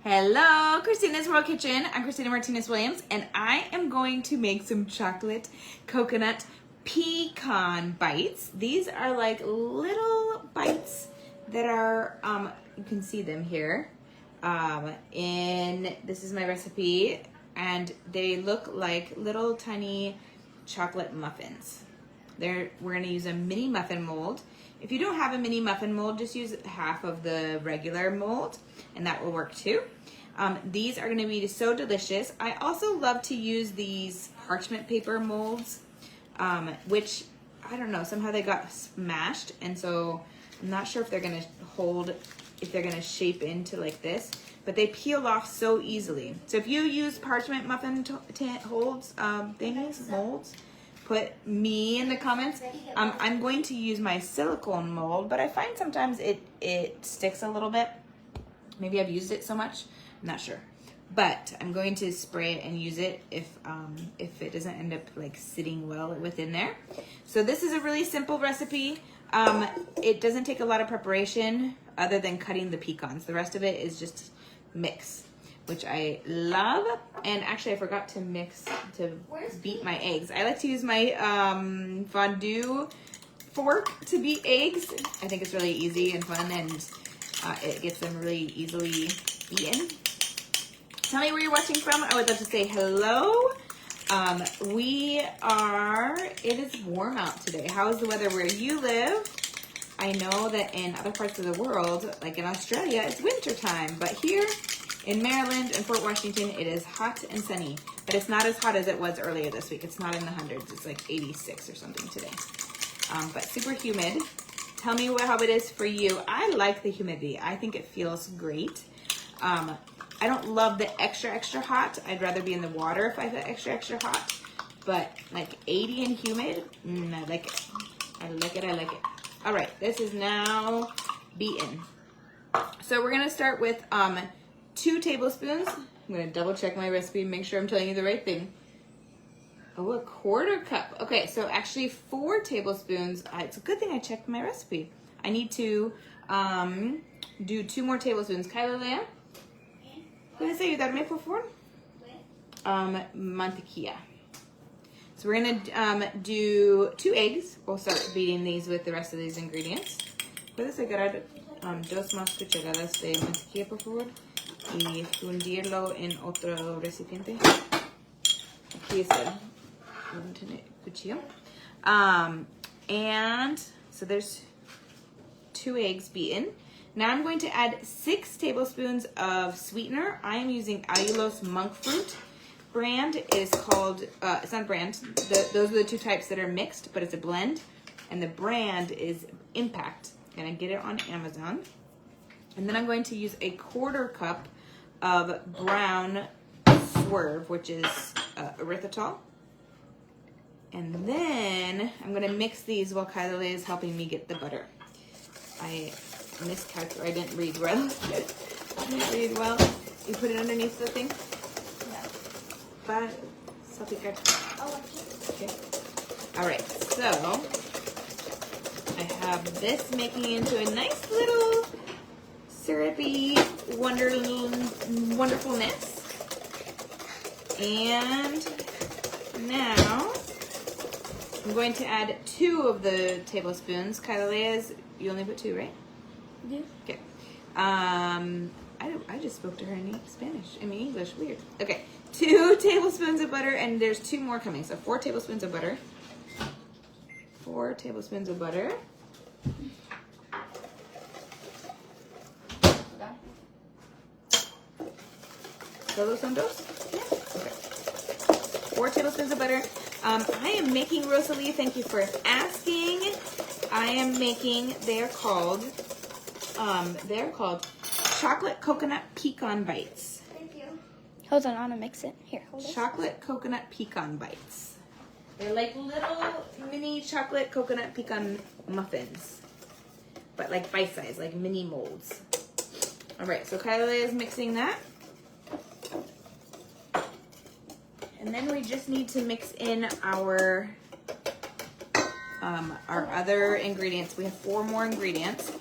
Hello, Christina's World Kitchen. I'm Christina Martinez-Williams, and I am going to make some chocolate coconut pecan bites. These are like little bites that are, you can see them here. This is my recipe, and they look like little tiny chocolate muffins. We're gonna use a mini muffin mold. If you don't have a mini muffin mold, just use half of the regular mold, and that will work too. These are gonna be so delicious. I also love to use these parchment paper molds, which, I don't know, somehow they got smashed, and so I'm not sure if they're gonna hold, if they're gonna shape into like this, but they peel off so easily. So if you use parchment muffin molds, put me in the comments. I'm going to use my silicone mold, but I find sometimes it sticks a little bit. Maybe I've used it so much, I'm not sure. But I'm going to spray it and use it if it doesn't end up like sitting well within there. So this is a really simple recipe. It doesn't take a lot of preparation other than cutting the pecans. The rest of it is just mix, which I love. And actually I forgot to beat my eggs. I like to use my fondue fork to beat eggs. I think it's really easy and fun, and it gets them really easily beaten. Tell me where you're watching from. I would love to say hello. It is warm out today. How is the weather where you live? I know that in other parts of the world, like in Australia, it's winter time, but here in Maryland and Fort Washington, it is hot and sunny, but it's not as hot as it was earlier this week. It's not in the hundreds. It's like 86 or something today, but super humid. Tell me how it is for you. I like the humidity. I think it feels great. I don't love the extra hot. I'd rather be in the water if I feel extra hot, but like 80 and humid, I like it. I like it. All right, this is now beaten. So we're gonna start with 2 tablespoons. I'm gonna double check my recipe and make sure I'm telling you the right thing. Oh, a 1/4 cup. Okay, so actually 4 tablespoons. It's a good thing I checked my recipe. I need to do 2 more tablespoons. Kyla Lea, ¿puedes ayudarme, por favor? Mantequilla. So we're gonna do 2 eggs. We'll start beating these with the rest of these ingredients. ¿Puedes agarrar 2 más cucharadas de mantequilla, por favor? Y fundirlo en otro recipiente. Aquí está el cuchillo. And so there's 2 eggs beaten. Now I'm going to add 6 tablespoons of sweetener. I am using Allulose monk fruit. Brand is called, it's not brand. Those are the 2 types that are mixed, but it's a blend. And the brand is Impact. Gonna get it on Amazon. And then I'm going to use a 1/4 cup of brown swerve, which is erythritol. And then I'm gonna mix these while Kyla is helping me get the butter. I miscalculated, I didn't read well. You put it underneath the thing? No. But salpicar. Oh, Okay. All right, so I have this making into a nice little syrupy wonderfulness. And now I'm going to add 2 of the tablespoons. Kyla Lea's, you only put 2, right? Yeah. Okay. I just spoke to her in English. Weird. Okay. 2 tablespoons of butter, and there's 2 more coming. So 4 tablespoons of butter. 4 tablespoons of butter. ¿Todos son 2? Yeah. Okay. 4 tablespoons of butter. I am making, Rosalie, thank you for asking. I am making, they're called chocolate coconut pecan bites. Thank you. Hold on, I want to mix it. Here, hold it. Chocolate coconut pecan bites. They're like little mini chocolate coconut pecan muffins, but like bite size, like mini molds. All right, so Kyla is mixing that. And then we just need to mix in our other ingredients. We have 4 more ingredients,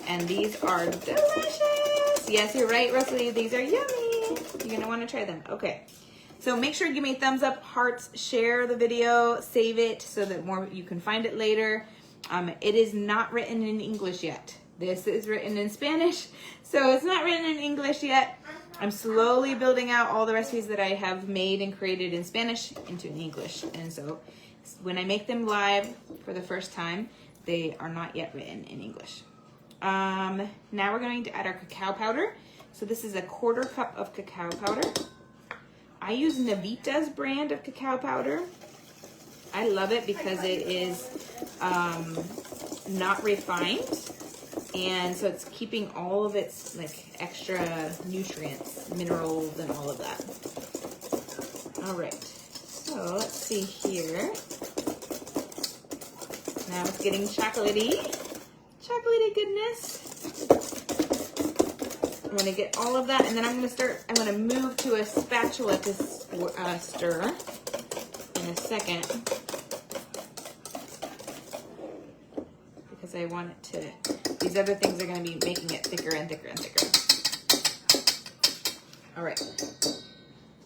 and these are delicious. Yes, you're right, Rosalie. These are yummy. You're gonna want to try them. Okay. So make sure you give me a thumbs up, hearts, share the video, save it so that more you can find it later. It is not written in English yet. This is written in Spanish, so it's not written in English yet. I'm slowly building out all the recipes that I have made and created in Spanish into English. And so when I make them live for the first time, they are not yet written in English. Now we're going to add our cacao powder. So this is a 1/4 cup of cacao powder. I use Navita's brand of cacao powder. I love it because it is not refined, and so it's keeping all of its like extra nutrients, minerals, and all of that. All right, so let's see here. Now it's getting chocolatey goodness. I'm gonna get all of that, and then I'm gonna move to a spatula to stir in a second, because I want it to, these other things are gonna be making it thicker and thicker and thicker. All right,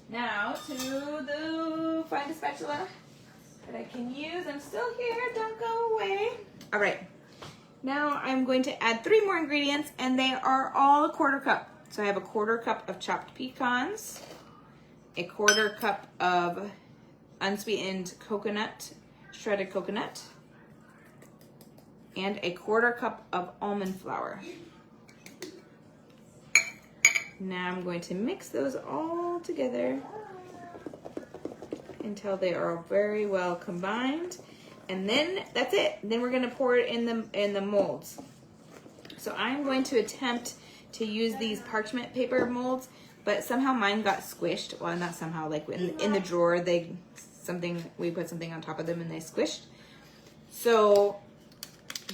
now to find a spatula that I can use. I'm still here, don't go away. All right. Now I'm going to add 3 more ingredients, and they are all 1/4 cup. So I have a 1/4 cup of chopped pecans, a 1/4 cup of unsweetened coconut, shredded coconut, and a 1/4 cup of almond flour. Now I'm going to mix those all together until they are very well combined. And then that's it. Then we're gonna pour it in the molds. So I'm going to attempt to use these parchment paper molds, but somehow mine got squished. Well, not somehow, like in the drawer, we put something on top of them and they squished. So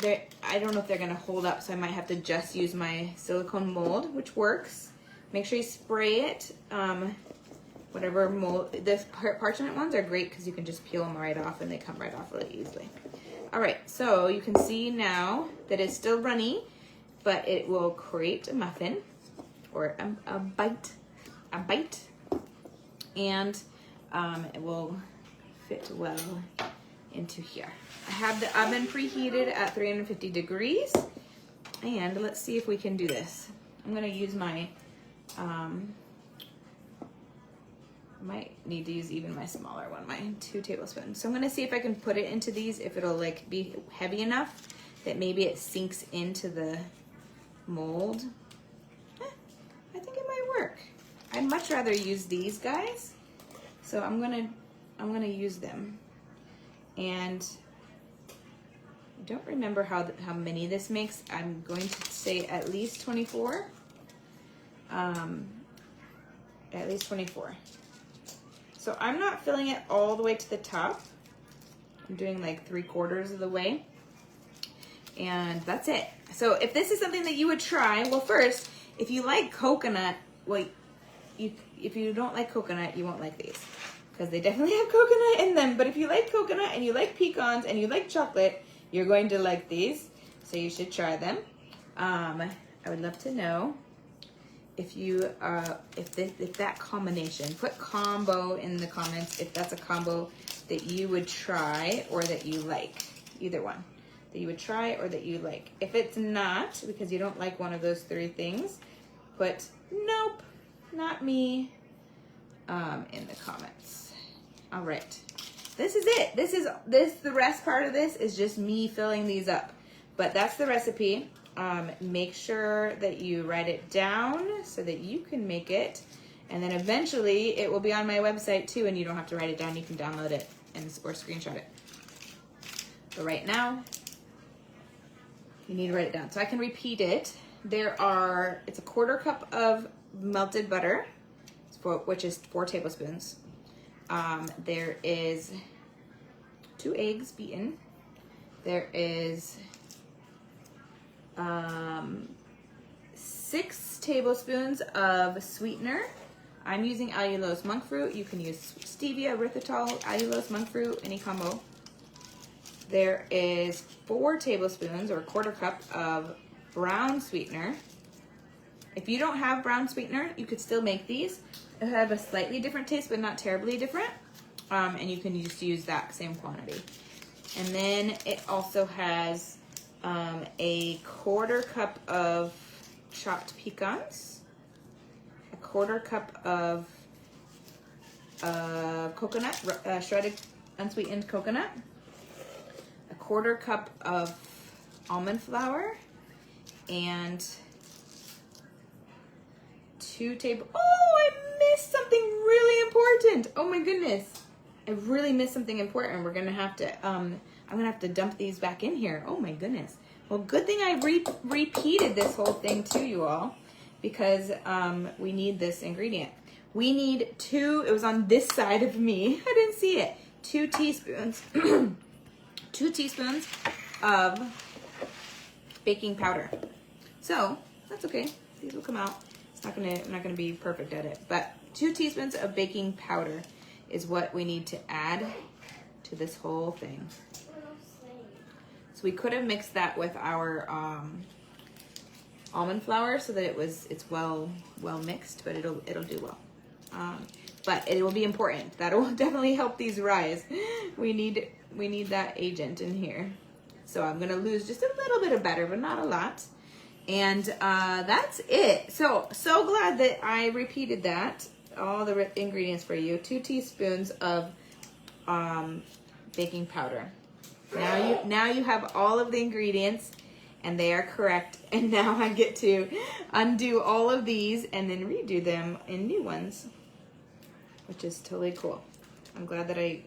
I don't know if they're gonna hold up, so I might have to just use my silicone mold, which works. Make sure you spray it. Whatever mold, the parchment ones are great because you can just peel them right off and they come right off really easily. All right, so you can see now that it's still runny, but it will create a muffin or a bite, and it will fit well into here. I have the oven preheated at 350 degrees, and let's see if we can do this. I'm gonna use my, might need to use even my smaller one, my 2 tablespoons. So I'm gonna see if I can put it into these, if it'll like be heavy enough that maybe it sinks into the mold. I think it might work. I'd much rather use these guys. So I'm gonna use them. And I don't remember how many this makes. I'm going to say at least 24. At least 24. So I'm not filling it all the way to the top. I'm doing like 3/4 of the way. And that's it. So if this is something that you would try, well, first, if you like coconut, well, if you don't like coconut, you won't like these, because they definitely have coconut in them. But if you like coconut and you like pecans and you like chocolate, you're going to like these. So you should try them. I would love to know if you if that combination, put combo in the comments if that's a combo that you would try or that you like. Either one that you would try or that you like. If it's not, because you don't like one of those 3 things, put nope, not me in the comments. All right, this is it. The rest part of this is just me filling these up, but that's the recipe. Make sure that you write it down so that you can make it, and then eventually it will be on my website too, and you don't have to write it down. You can download it or screenshot it. But right now, you need to write it down. So I can repeat it. It's a 1/4 cup of melted butter, which is 4 tablespoons. There is 2 eggs beaten. There is 6 tablespoons of sweetener. I'm using allulose monk fruit. You can use stevia, erythritol, allulose monk fruit, any combo. There is 4 tablespoons or 1/4 cup of brown sweetener. If you don't have brown sweetener, you could still make these. It have a slightly different taste, but not terribly different. And you can just use that same quantity. And then it also has a 1/4 cup of chopped pecans, a 1/4 cup of coconut, shredded unsweetened coconut, a 1/4 cup of almond flour, and 2 tablespoons. Oh, I missed something really important. Oh my goodness. I really missed something important. We're gonna have to, I'm gonna have to dump these back in here. Oh my goodness. Well, good thing I repeated this whole thing to you all, because we need this ingredient. We need 2, it was on this side of me. I didn't see it. 2 teaspoons, 2 teaspoons of baking powder. So that's okay. These will come out. I'm not gonna be perfect at it, but 2 teaspoons of baking powder is what we need to add to this whole thing. So we could have mixed that with our almond flour so that it's well mixed, but it'll do well. But it will be important. That will definitely help these rise. We need that agent in here. So I'm gonna lose just a little bit of batter, but not a lot. And that's it. So glad that I repeated that. All the ingredients for you. 2 teaspoons of baking powder. Now you have all of the ingredients, and they are correct. And now I get to undo all of these and then redo them in new ones, which is totally cool. I'm glad that I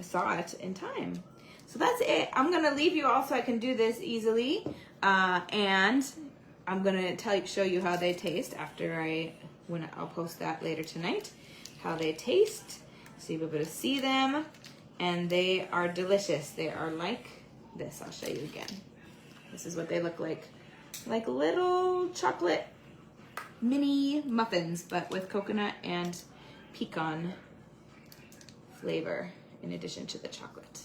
saw it in time. So that's it. I'm gonna leave you all so I can do this easily, and I'm gonna show you how they taste after I'll post that later tonight. How they taste, so you'll be able to see them, and they are delicious. They are like this. I'll show you again. This is what they look like little chocolate mini muffins, but with coconut and pecan flavor in addition to the chocolate.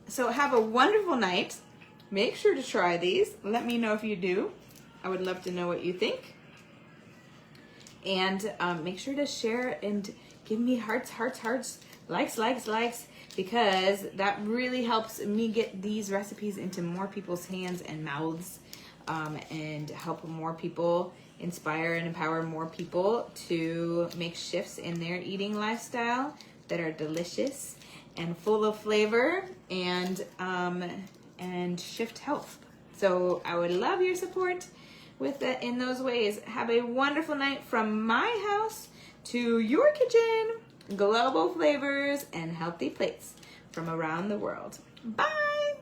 So have a wonderful night. Make sure to try these. Let me know if you do. I would love to know what you think. And make sure to share and give me hearts, likes, because that really helps me get these recipes into more people's hands and mouths, and help more people, inspire and empower more people to make shifts in their eating lifestyle that are delicious and full of flavor, and shift health. So I would love your support with that in those ways. Have a wonderful night from my house to your kitchen. Global flavors and healthy plates from around the world. Bye.